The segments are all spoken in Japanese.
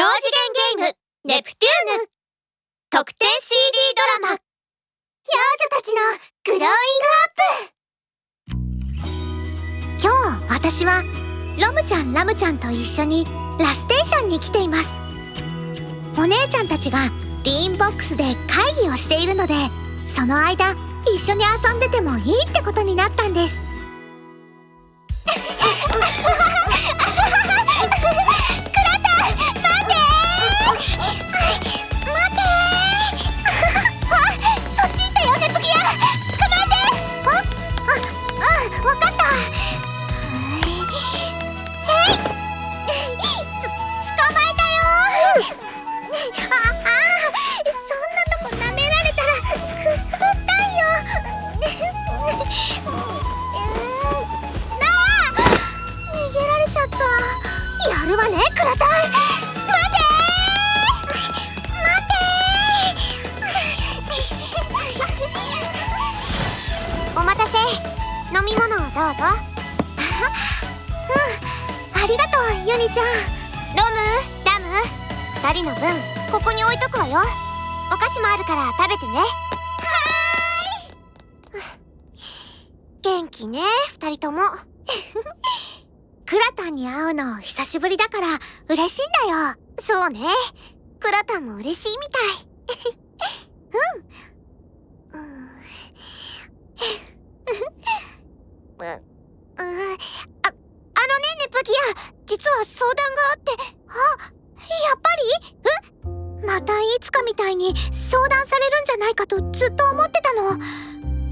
超次元ゲームネプテューヌ特典 CD ドラマ、幼女たちのグローイングアップ。今日私はロムちゃんラムちゃんと一緒にラステーションに来ています。お姉ちゃんたちがディーンボックスで会議をしているので、その間一緒に遊んでてもいいってことになったんです。やるわね、クラタン。待てお待たせ。飲み物をどうぞ。ありがとう、ユニちゃん。ロム、ラム、2人の分ここに置いとくわよ。お菓子もあるから食べてね。はーい。元気ね、2人とも。クラタンに会うの久しぶりだから嬉しいんだよ。そうね、クラタンも嬉しいみたい。あのね、ネプギア、実は相談があって。やっぱり？またいつかみたいに相談されるんじゃないかとずっと思ってたの。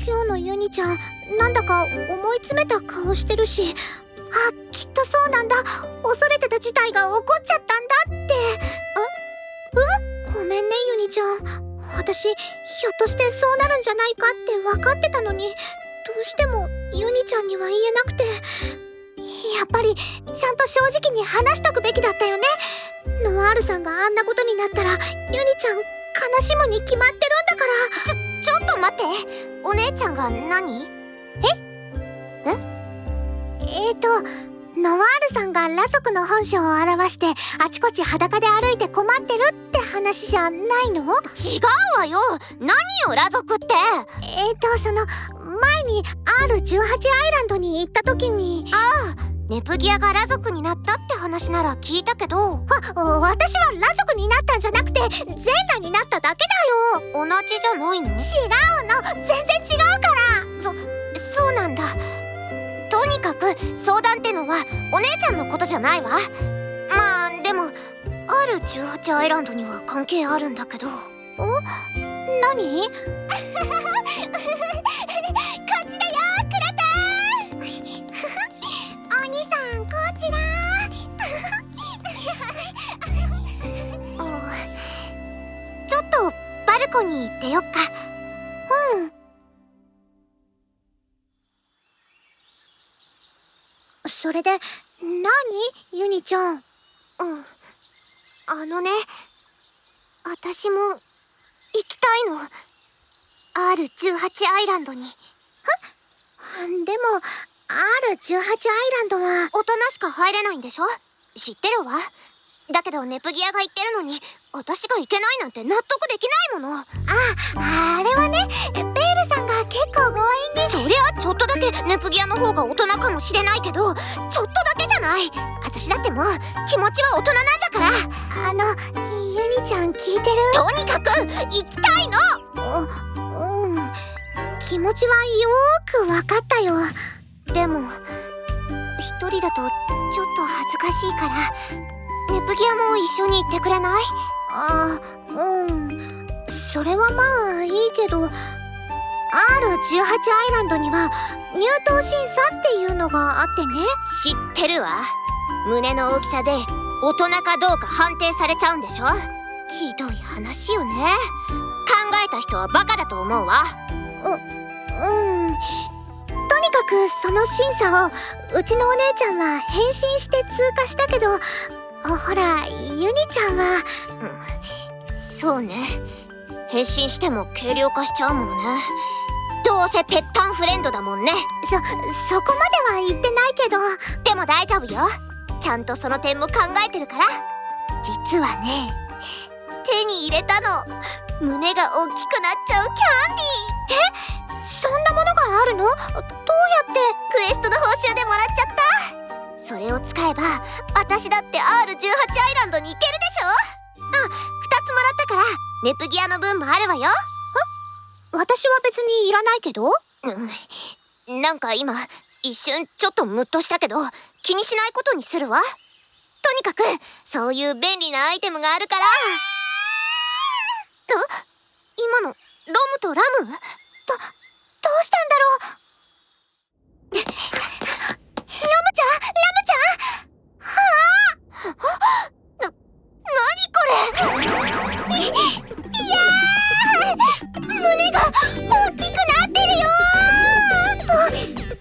今日のユニちゃん、なんだか思い詰めた顔してるし、きっとそうなんだ。恐れてた事態が起こっちゃったんだって。ごめんね、ユニちゃん。私、ひょっとしてそうなるんじゃないかって分かってたのに、どうしてもユニちゃんには言えなくて。やっぱりちゃんと正直に話しとくべきだったよね。ノワールさんがあんなことになったらユニちゃん悲しむに決まってるんだから。ちょっと待って、お姉ちゃんが何？ノワールさんが裸族の本性を表してあちこち裸で歩いて困ってるって話じゃないの？違うわよ。何よ裸族って。その前に R18 アイランドに行った時に。ネプギアが裸族になったって話なら聞いたけど。私は裸族になったんじゃなくて全裸になっただけだよ。同じじゃないの？違うの、全然違うから。そうなんだ。とにかく相談ってのはお姉ちゃんのことじゃないわ。まあでも R18 アイランドには関係あるんだけど。何？こっちだよ、クラタン。お兄さん、こちら。ちょっとバルコニー行ってよっか。それで何？ユニちゃん。私も行きたいの。R18 アイランドに。でも R18 アイランドは大人しか入れないんでしょ？知ってるわ。だけどネプギアが言ってるのに私が行けないなんて納得できないもの。あれはね、ベールさんが結構強引に。そりゃちょっとだけネプギアの方が大人かもしれないけど、ちょっとだけじゃない。私だってもう気持ちは大人なんだから。ユニちゃん聞いてる？とにかく行きたいの。気持ちはよーくわかったよ。でも一人だとちょっと恥ずかしいからネプギアも一緒に行ってくれない？それはまあいいけど、 R18 アイランドには入党審査っていうのがあってね。知ってるわ。胸の大きさで大人かどうか判定されちゃうんでしょ？ひどい話よね。考えた人はバカだと思うわ。とにかくその審査をうちのお姉ちゃんは返信して通過したけど、ほらユニちゃんは。そうね、返信しても軽量化しちゃうものね。どうせぺったんフレンドだもんね。そこまでは言ってないけど。でも大丈夫よ。ちゃんとその点も考えてるから。実はね、手に入れたの。胸が大きくなっちゃうキャンディー。そんなものがあるの？どうやって？クエストの報酬でもらっちゃった。それを使えば私だって R18 アイランドに行けるでしょ。あ、2つもらったからネプギアの分もあるわよ。私は別にいらないけど。なんか今一瞬ちょっとムッとしたけど気にしないことにするわ。とにかくそういう便利なアイテムがあるから。今のロムとラム？どうしたんだろう。ラムちゃん、ラムちゃん。はあ。何これ。いやー、胸が大きくなってるよー。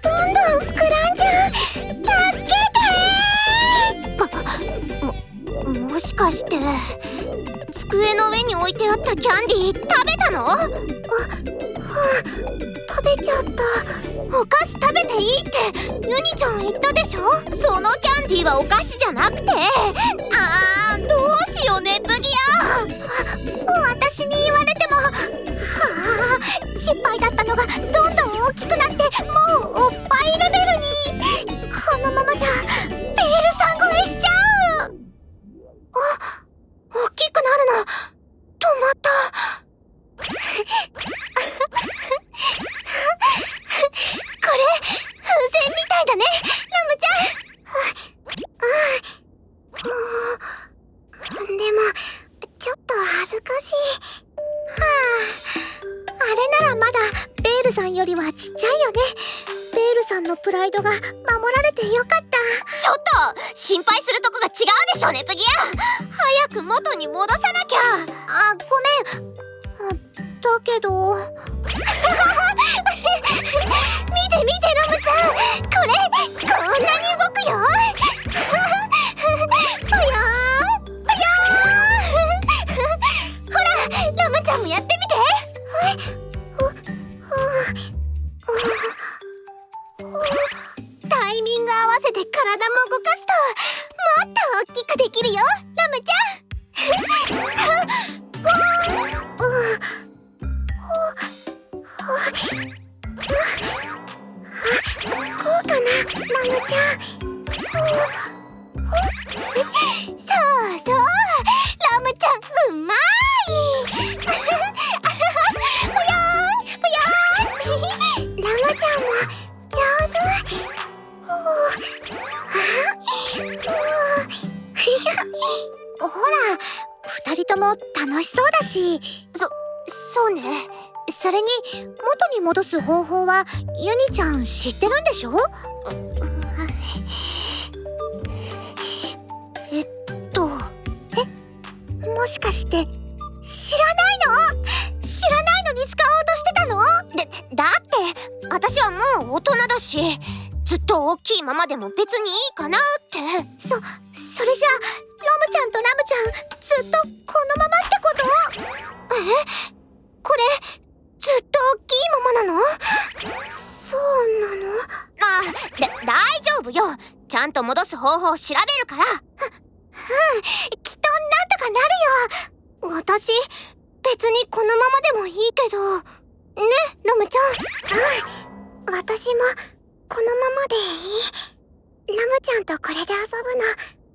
どんどん膨らんじゃう。助けて。もしかして机の上に置いてあったキャンディー食べたの？食べちゃった。お菓子食べていいってユニちゃん言ったでしょ。そのキャンディーはお菓子じゃなくて。どうしようネプギア。私に言われても。失敗だったのがどんどん大きくなってもうおっぱいレベルに。このままじゃベールさん超えしちゃう。大きくなるの止まった。これ風船みたいだね、ラムちゃん。でもちょっと恥ずかしい。あれならまだベールさんよりはちっちゃいよね。ベールさんのプライドが守られてよかった。ちょっと心配するとこが違うでしょネプギア。早く元に戻さなきゃ。ごめん。だけど見て見てラムちゃん、これこんなに動くよ。ぽよーんぽよーん。ほらラムちゃんもやってみて。タイミング合わせて体も動かすともっと大きくできるよラムちゃん。こうかなラムちゃん。そうそう、ラムちゃんうまい。ぽよーんぽよーん。ラムちゃんも上手。ほら二人とも楽しそうだし。そうね。それに元に戻す方法はユニちゃん知ってるんでしょ？もしかして知らないの？知らないのに使おうとしてたの？だって私はもう大人だし、ずっと大きいままでも別にいいかなって。それじゃあロムちゃんとラムちゃんずっとこのままってこと？これずっと大きいままなの？そうなの？大丈夫よ。ちゃんと戻す方法を調べるから。きっとなんとかなるよ。私別にこのままでもいいけどね、ロムちゃん。私もこのままでいい。ラムちゃんとこれで遊ぶの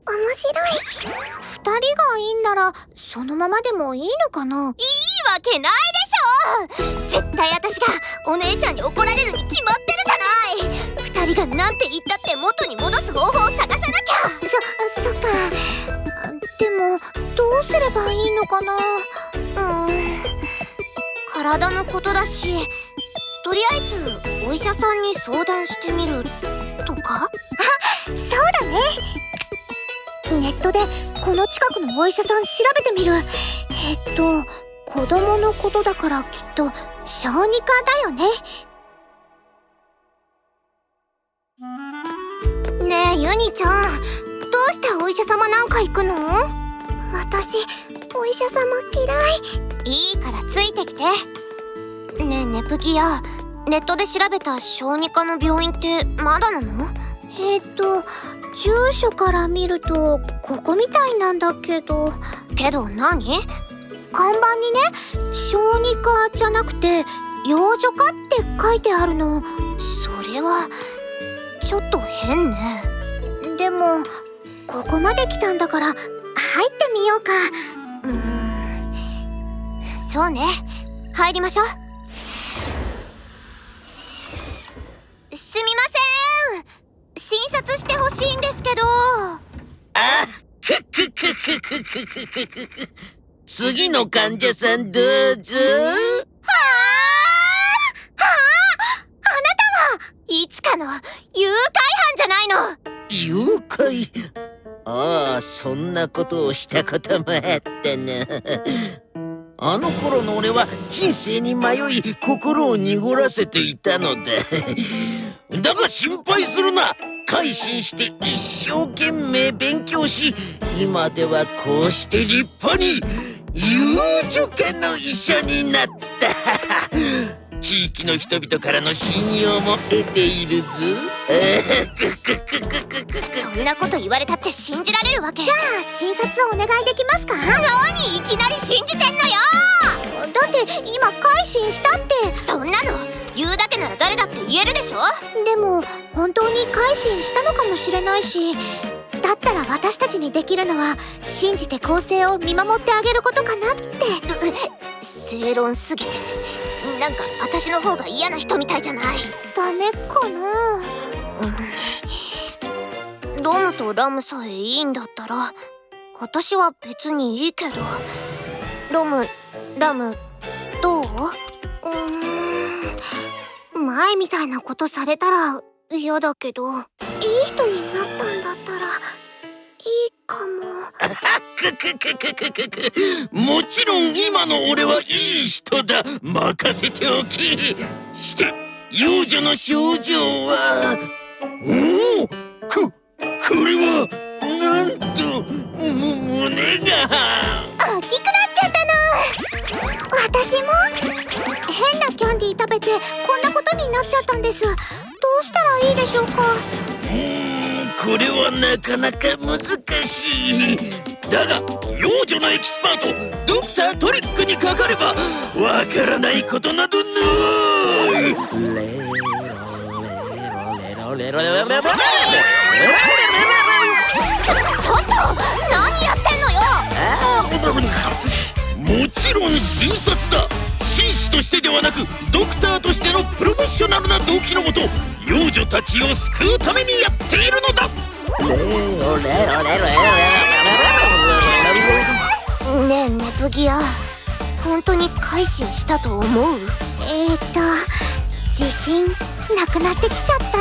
面白い。二人がいいんならそのままでもいいのかな？いいわけないでしょ。絶対私がお姉ちゃんに怒られるに決まってるじゃない。二人がなんて言ったって元に戻す方法を探さなきゃ。そっか。でもどうすればいいのかな？体のことだし、とりあえずお医者さんに相談してみるとか？そうだね。ネットでこの近くのお医者さん調べてみる。子供のことだからきっと小児科だよね。ねえユニちゃん、どうしてお医者様なんか行くの？私お医者様嫌い。いいからついてきて。ねえネプギア、ネットで調べた小児科の病院ってまだなの？住所から見るとここみたいなんだけど。けど何？看板にね、小児科じゃなくて幼女科って書いてあるの。それはちょっと変ね。でもここまで来たんだから入ってみようか。そうね、入りましょう。すみません、診察してほしいんですけど。あ、次の患者さんどうぞ。いつかの誘拐犯じゃないの。誘拐？ああ、そんなことをしたこともあったな。あの頃の俺は人生に迷い心を濁らせていたのだ。だが心配するな。改心して一生懸命勉強し、今ではこうして立派に幼女科の医者になった。地域の人々からの信用も得ているぞ。そんなこと言われたって信じられるわけ？じゃあ診察お願いできますか？何いきなり信じてんのよ。だって今改心したって。そんなの言うだけなら誰だって言えるでしょ。でも本当に改心したのかもしれないし、だったら私たちにできるのは信じて更生を見守ってあげることかなって。正論すぎてなんか私の方が嫌な人みたいじゃない。ダメかな。ロムとラムさえいいんだったら私は別にいいけど。ロム、ラム、どう？前みたいなことされたら嫌だけど、いい人になったんだったらいいかも。もちろん今の俺はいい人だ。任せておき。して幼女の症状は？おお、これはなんと胸が大きくなっちゃったの。私も変なキャンディー食べてこんなことになっちゃったんです。どうしたらいいでしょうか？これはなかなか難しい。だが幼女のエキスパートドクタートリックにかかればわからないことなどない。ちょっと何やってんのよ。もちろん診察だ。紳士としてではなくドクターとしてのプロフェッショナルな動機のもと幼女たちを救うためにやっているのだ。ねえネプギア、本当に改心したと思う？自信なくなってきちゃった。こ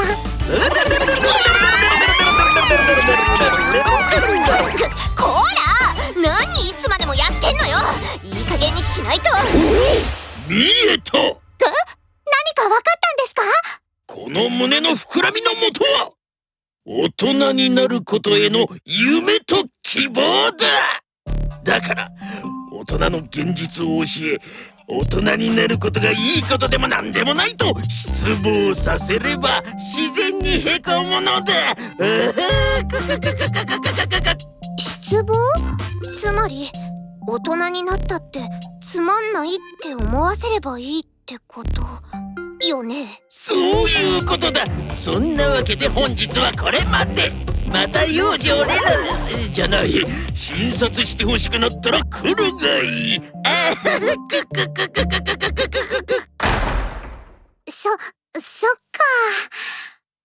ら、何いつまでもやってんのよ。いい加減にしないと。見えた。何かわかったんですか？この胸の膨らみのもとは大人になることへの夢と希望だ。だから大人の現実を教え、大人になることがいいことでもなんでもないと失望させれば自然にへこむのだ。失望？つまり大人になったってつまんないって思わせればいいってことよね。そういうことだ。そんなわけで本日はこれまで。また幼女俺らじゃない、診察してほしくなったら来るがいい。そっか。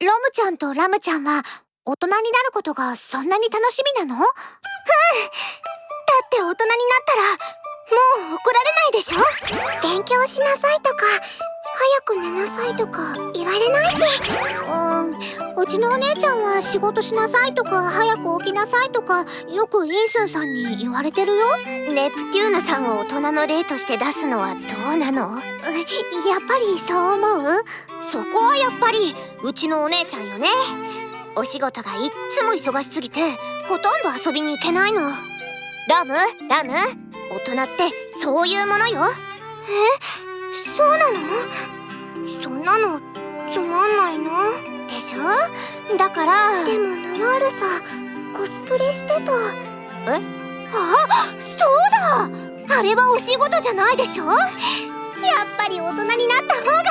ロムちゃんとラムちゃんは大人になることがそんなに楽しみなの？だって大人になったらもう怒られないでしょ？勉強しなさいとか早く寝なさいとか言われないし。うちのお姉ちゃんは仕事しなさいとか早く起きなさいとかよくインスンさんに言われてるよ。ネプテューヌさんを大人の例として出すのはどうなの？やっぱりそう思う？そこはやっぱりうちのお姉ちゃんよね。お仕事がいっつも忙しすぎてほとんど遊びに行けないの。ラム、大人ってそういうものよ。そうなの？そんなのつまんないの？でしょ。だからでもノワールさコスプレしてた。あ、そうだ、あれはお仕事じゃないでしょ。やっぱり大人になった方が好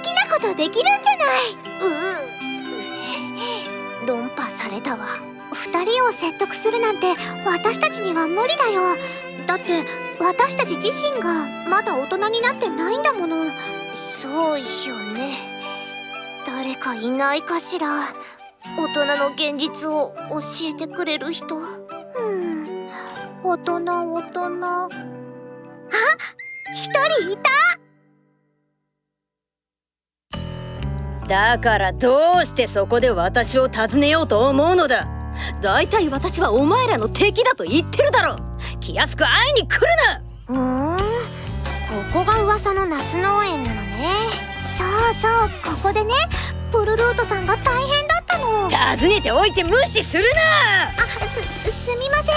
きなことできるんじゃない。論破されたわ。2人を説得するなんて私たちには無理だよ。だって私たち自身がまだ大人になってないんだもの。そうよね。誰かいないかしら、大人の現実を教えてくれる人。大人。あ、1人いた。だからどうしてそこで私を訪ねようと思うのだ。だいたい私はお前らの敵だと言ってるだろ。気安く会いに来るな。ここが噂のナス農園なのね。そう、ここでね、プルルートさんが大変だったの。訪ねておいて無視するな。すみません。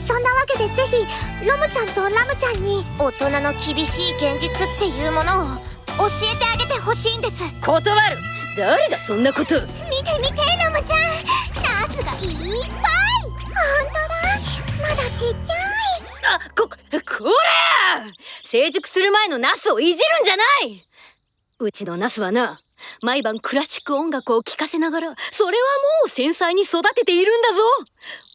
そんなわけでぜひロムちゃんとラムちゃんに大人の厳しい現実っていうものを教えてあげてほしいんです。断る。誰がそんなこと。見てロムちゃん、ナスがいっぱい。ほんとだ、まだちっちゃい。こら成熟する前のナスをいじるんじゃない。うちのナスはな、毎晩クラシック音楽を聴かせながら、それはもう繊細に育てているんだぞ。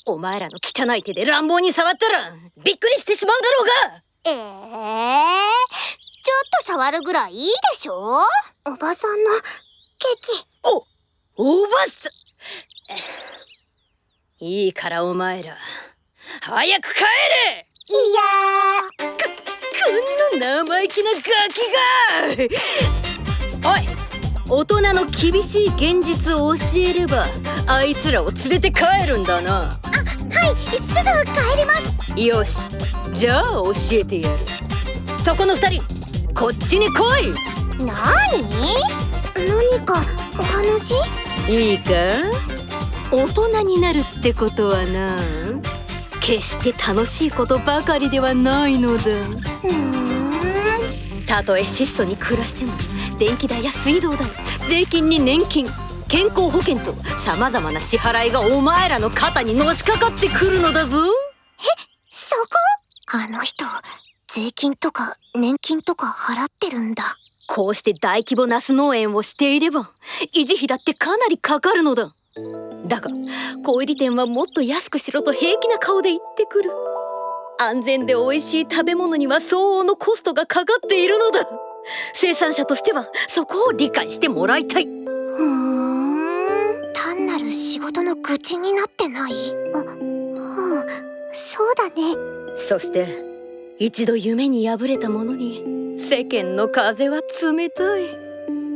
お前らの汚い手で乱暴に触ったらびっくりしてしまうだろうが。ちょっと触るぐらいいいでしょ。おばさんのケチ。おばさん。いいからお前ら早く帰れ。いやこんな生意気なガキが。おい、大人の厳しい現実を教えればあいつらを連れて帰るんだな。はい、すぐ帰ります。よし、じゃあ教えてやる。そこの二人、こっちに来い。何かお話？いいか、大人になるってことはな、決して楽しいことばかりではないのだ。たとえ質素に暮らしても電気代や水道代、税金に年金、健康保険とさまざまな支払いがお前らの肩にのしかかってくるのだぞ。そこ？あの人、税金とか年金とか払ってるんだ。こうして大規模ナス農園をしていれば維持費だってかなりかかるのだ。だが小売店はもっと安くしろと平気な顔で言ってくる。安全で美味しい食べ物には相応のコストがかかっているのだ。生産者としてはそこを理解してもらいたい。単なる仕事の愚痴になってない？そうだね。そして一度夢に破れた者に世間の風は冷たい。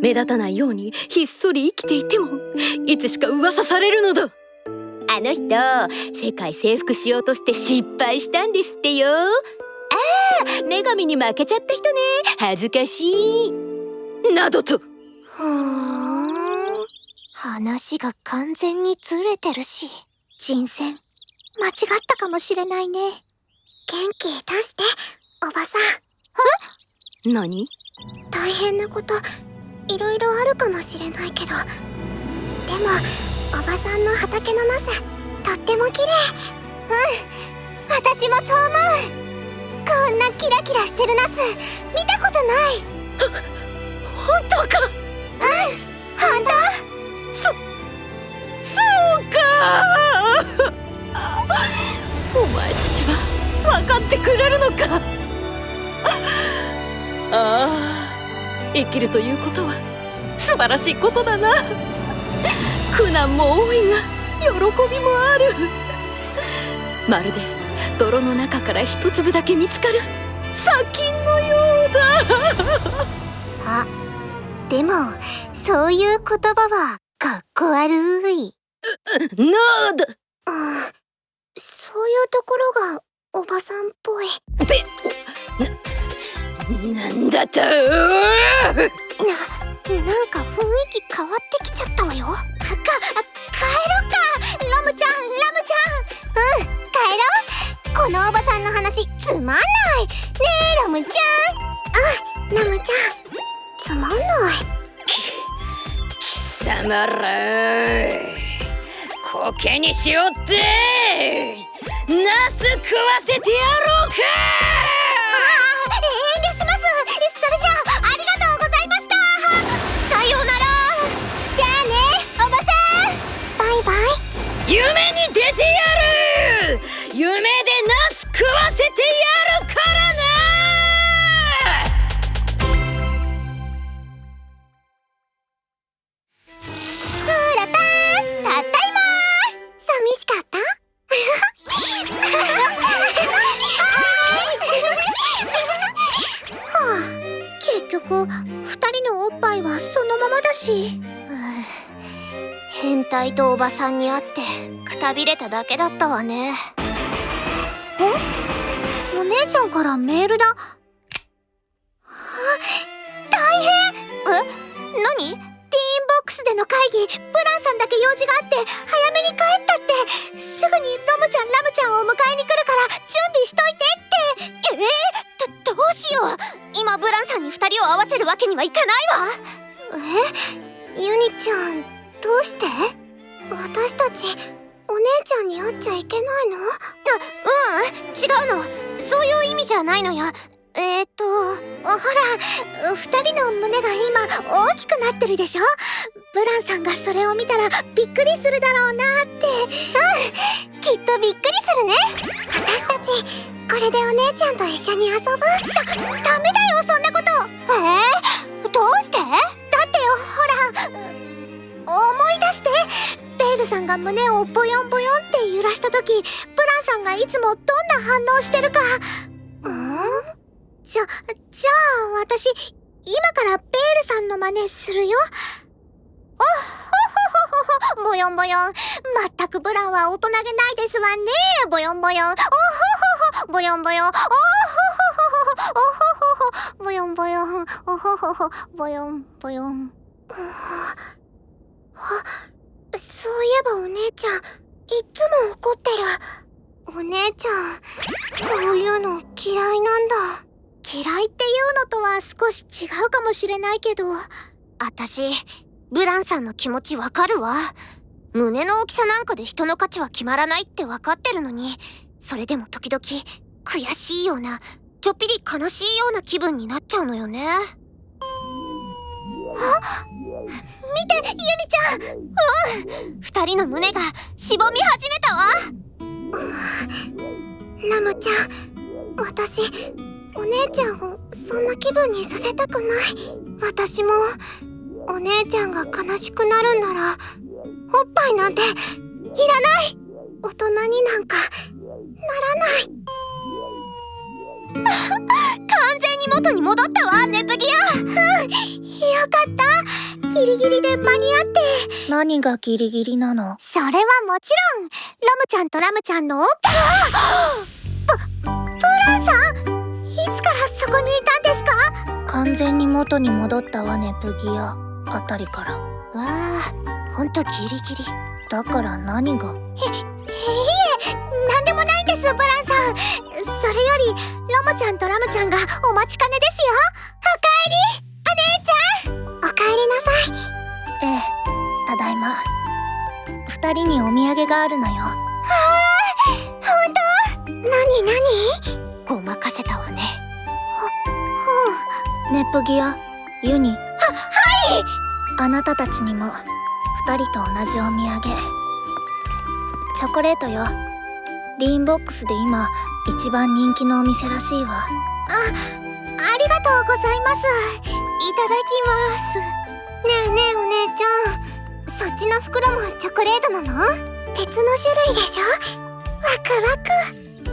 目立たないようにひっそり生きていてもいつしか噂されるのだ。あの人、世界征服しようとして失敗したんですってよ。女神に負けちゃった人ね。恥ずかしい。などと。話が完全にずれてるし。人選間違ったかもしれないね。元気出して、おばさん。何？大変なこといろいろあるかもしれないけど、でもおばさんの畑のナスとっても綺麗。私もそう思う。こんなキラキラしてるナス見たことない。本当か？本当？そうか。お前たちは分かってくれるのか。ああ、生きるということは素晴らしいことだな。苦難も多いが喜びもある。まるで泥の中から一粒だけ見つかる砂金のようだ。あ、でもそういう言葉はかっこ悪い。なんだ。そういうところがおばさんっぽい。なんだと。なんか雰囲気変わってきちゃったわよ。帰ろっか、ラムちゃん。帰ろう。このおばさんの話つまんない。ねえラムちゃん。ラムちゃん、つまんない。貴貴様らコケにしよってナス食わせてやろうか。遠慮します。それじゃあありがとうございました。さようなら。じゃあねおばさん。バイバイ。夢に出てやる。夢でナス食わせてやるからな。クラタンたったいま。寂しかったはあ、結局二人のおっぱいはそのままだし。変態とおばさんに会ってくたびれただけだったわね。お姉ちゃんからメールだ。大変。何？ティーンボックスでの会議、ブランさんだけ用事があって早めに帰ったって。すぐにロムちゃんラムちゃんを迎えに来るから準備しといてって。どうしよう。今ブランさんに二人を合わせるわけにはいかないわ。ユニちゃんどうして？私たちお姉ちゃんに会っちゃいけないの？違うの。そういう意味じゃないのよ。ほら、二人の胸が今大きくなってるでしょ。ブランさんがそれを見たらびっくりするだろうなって。きっとびっくりするね。私たちこれでお姉ちゃんと一緒に遊ぶ？ダメだよそんなこと。どうして？だってほら、思い出して。ベールさんが胸をボヨンボヨンって揺らした時、ブランさんがいつもどんな反応してるか。じゃあ私今からベールさんの真似するよ。おっほほほほ、ボヨンボヨン。まったくブランは大人げないですわね。ボヨンボヨン。おっほほほ、ボヨンボヨン。おっほほほほ、おっほほほ、ボヨンボヨン。おっほほほ、ボヨンボヨン。そういえばお姉ちゃんいっつも怒ってる。お姉ちゃんこういうの嫌いなんだ。嫌いっていうのとは少し違うかもしれないけど。あたし、ブランさんの気持ちわかるわ。胸の大きさなんかで人の価値は決まらないってわかってるのに、それでも時々悔しいような、ちょっぴり悲しいような気分になっちゃうのよね。見てユニちゃん。二人の胸がしぼみ始めたわ。ラムちゃん、私お姉ちゃんをそんな気分にさせたくない。私もお姉ちゃんが悲しくなるんならおっぱいなんていらない。大人になんかならない。完全に元に戻ったわ、ネプギア。よかった。ギリギリで間に合って。何がギリギリなの？それはもちろんラムちゃんとラムちゃんのおっぱい。ブランさん、いつからそこにいたんですか？完全に元に戻ったわね、ブギアあたりから。わあ、ほんとギリギリ。だから何が？いえ、なんでもないんです、ブランさん。それよりラムちゃんとラムちゃんがお待ちかねですよ。おかえりお姉ちゃん。おかえりなさい。ええ、ただいま。二人にお土産があるのよ。ほんと？なに？ごまかせたわね。ネプギア、ユニ。はい。あなたたちにも二人と同じお土産。チョコレートよ。リーンボックスで今一番人気のお店らしいわ。ありがとうございます。いただきます。ねえねえお姉ちゃん、そっちの袋もチョコレートなの？別の種類でしょ？ワク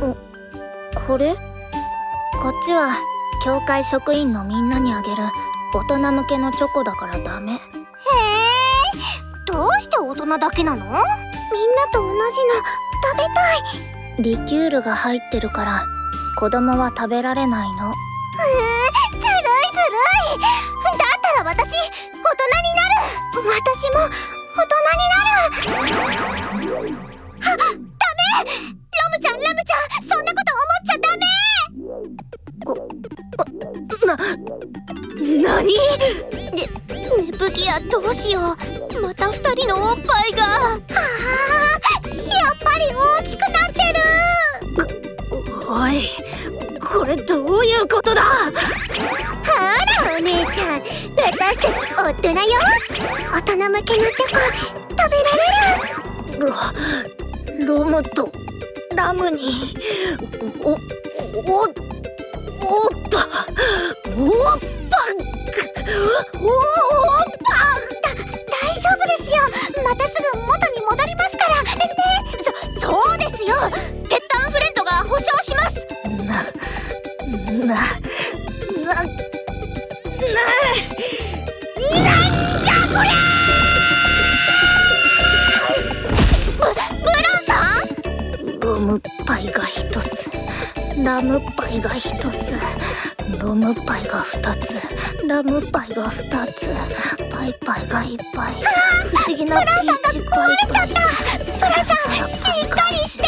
ワク。これ？こっちは教会職員のみんなにあげる大人向けのチョコだからダメ。へえ、どうして大人だけなの？みんなと同じの食べたい。リキュールが入ってるから子供は食べられないの。ずるいずるい。だったら私大人になる。私も大人になる。ダメ。ラムちゃんそんなこと思っちゃダメ。何？ネプギアどうしよう。間りのおっぱいが。やっぱり大きくなってる。おい、これどういうことだ。ほらお姉ちゃん、私たち大人よ。大人向けのチョコ食べられる。ロムとラムにおっぱ大丈夫ですよ。またすぐ元に戻りますからね。そうですよ。ペッタンフレンドが保証します。ロムパイが一つ、ラムパイが一つ、ロムパイが二つ、ラムパイが二つ、パイパイがいっぱい。不思議なピーチパイパイ。プラさん、しっかりして。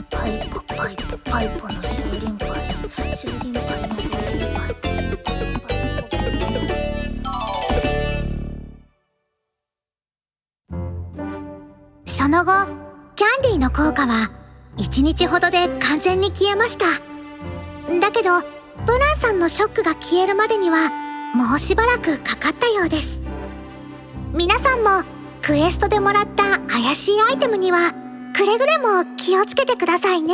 パイポパイポパイポのシューリンパイ、シューリンパイのグリーンパイ。その後、キャンディーの効果は1日ほどで完全に消えました。だけどブランさんのショックが消えるまでにはもうしばらくかかったようです。皆さんもクエストでもらった怪しいアイテムにはくれぐれも気をつけてくださいね。